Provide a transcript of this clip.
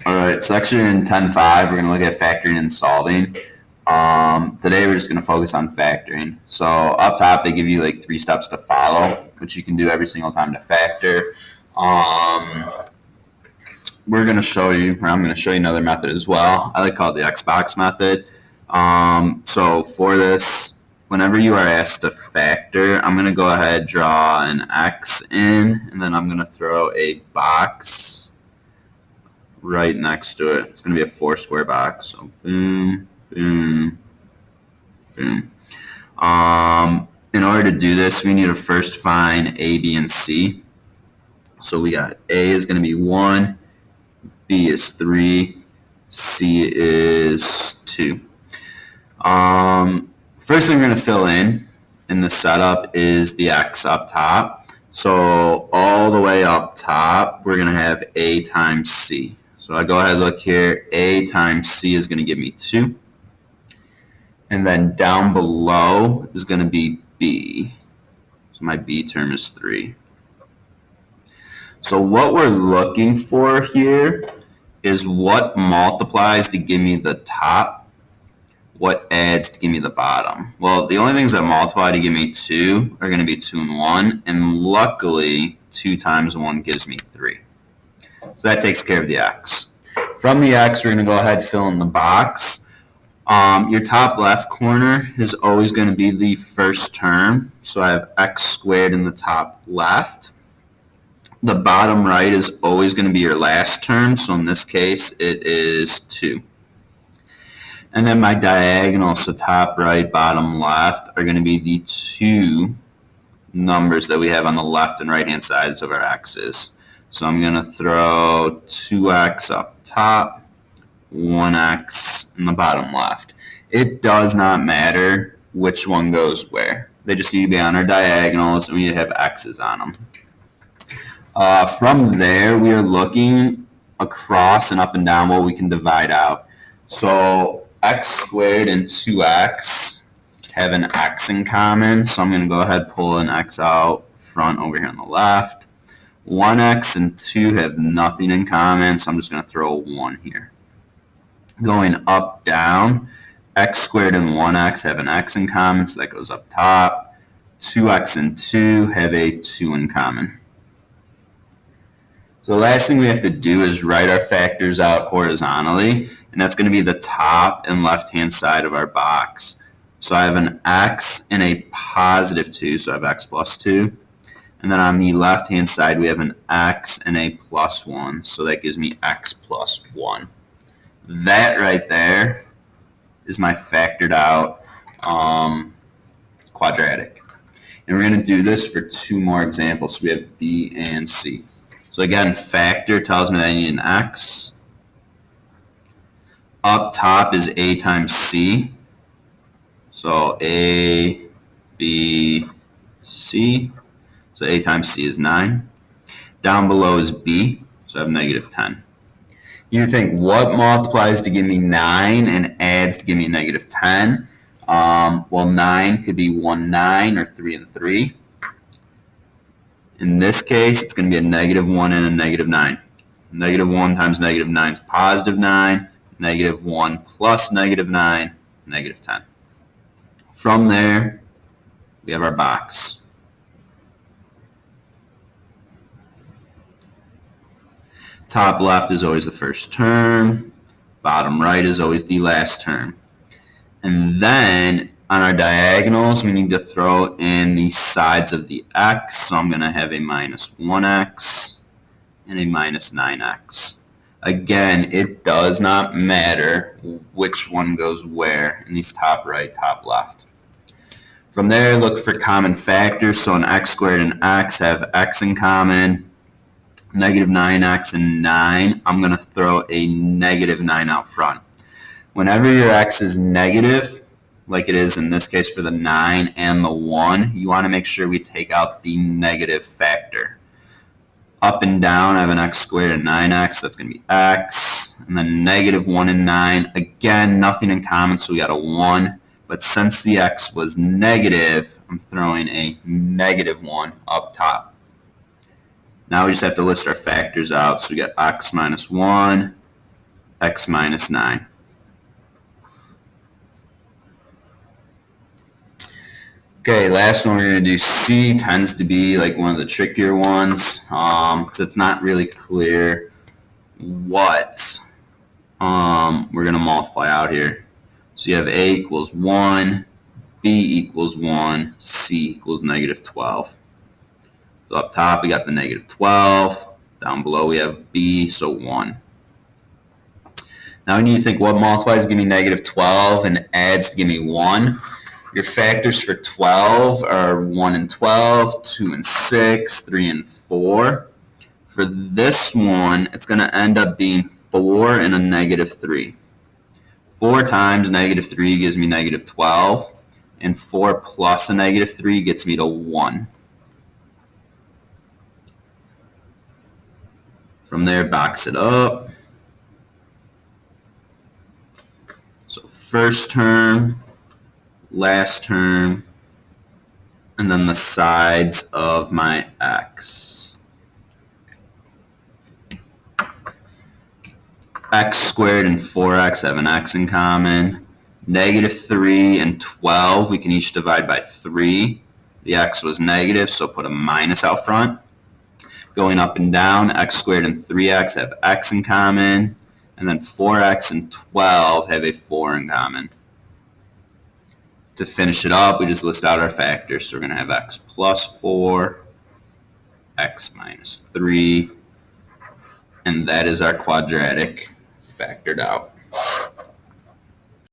All right, section 10.5, we're going to look at factoring and solving. Today we're just going to focus on factoring. So up top they give you like 3 steps to follow, which you can do every single time to factor. We're going to show you, or I'm going to show you another method as well. I like to call it the Xbox method. So for this, whenever you are asked to factor, I'm going to go ahead, draw an X in, and then I'm going to throw a box right next to it. It's going to be a 4 square box. So boom, boom, boom. In order to do this, we need to first find A, B, and C. So we got A is going to be 1, B is 3, C is 2. First thing we're going to fill in the setup is the X up top. So all the way up top, we're going to have A times C. So I go ahead and look here, A times C is going to give me 2. And then down below is going to be B. So my B term is 3. So what we're looking for here is what multiplies to give me the top, what adds to give me the bottom. Well, the only things that multiply to give me 2 are going to be 2 and 1, and luckily 2 times 1 gives me 3. So that takes care of the X. From the X, we're going to go ahead and fill in the box. Your top left corner is always going to be the first term. So I have X squared in the top left. The bottom right is always going to be your last term. So in this case, it is 2. And then my diagonal, so top right, bottom left, are going to be the 2 numbers that we have on the left and right-hand sides of our X's. So I'm going to throw 2x up top, 1x in the bottom left. It does not matter which one goes where. They just need to be on our diagonals, and we need to have x's on them. From there, we are looking across and up and down what we can divide out. So x squared and 2x have an x in common, so I'm going to go ahead and pull an x out front over here on the left. 1x and 2 have nothing in common, so I'm just going to throw a 1 here. Going up, down, x squared and 1x have an x in common, so that goes up top. 2x and 2 have a 2 in common. So the last thing we have to do is write our factors out horizontally, and that's going to be the top and left-hand side of our box. So I have an x and a positive 2, so I have x plus 2. And then on the left-hand side, we have an x and a plus 1. So that gives me x plus 1. That right there is my factored out quadratic. And we're going to do this for 2 more examples. So we have B and C. So again, factor tells me that I need an x. Up top is A times C. So A, B, C. So A times C is 9. Down below is B, so I have negative 10. You think, what multiplies to give me 9 and adds to give me negative 10? Well, 9 could be 1, 9, or 3 and 3. In this case, it's going to be a negative 1 and a negative 9. Negative 1 times negative 9 is positive 9. Negative 1 plus negative 9, negative 10. From there, we have our box. Top left is always the first term. Bottom right is always the last term. And then on our diagonals, we need to throw in the sides of the x. So I'm going to have a minus 1x and a minus 9x. Again, it does not matter which one goes where in these top right, top left. From there, look for common factors. So an x squared and x have x in common. Negative 9x and 9, I'm going to throw a negative 9 out front. Whenever your x is negative, like it is in this case for the 9 and the 1, you want to make sure we take out the negative factor. Up and down, I have an x squared and 9x, that's going to be x. And then negative 1 and 9, again, nothing in common, so we got a 1. But since the x was negative, I'm throwing a negative 1 up top. Now we just have to list our factors out. So we got x minus 1, x minus 9. Okay, last one we're going to do. C tends to be like one of the trickier ones because it's not really clear what we're going to multiply out here. So you have A equals 1, B equals 1, C equals negative 12. So up top we got the negative 12. Down below we have B, so 1. Now we need to think what multiplies to give me negative 12 and adds to give me 1. Your factors for 12 are 1 and 12, 2 and 6, 3 and 4. For this one, it's going to end up being 4 and a negative 3. 4 times negative 3 gives me negative 12, and 4 plus a negative 3 gets me to 1. From there, box it up. So first term, last term, and then the sides of my x. X squared and 4x have an x in common. Negative 3 and 12, we can each divide by 3. The x was negative, so put a minus out front. Going up and down, x squared and 3x have x in common. And then 4x and 12 have a 4 in common. To finish it up, we just list out our factors. So we're going to have x plus 4, x minus 3, and that is our quadratic factored out.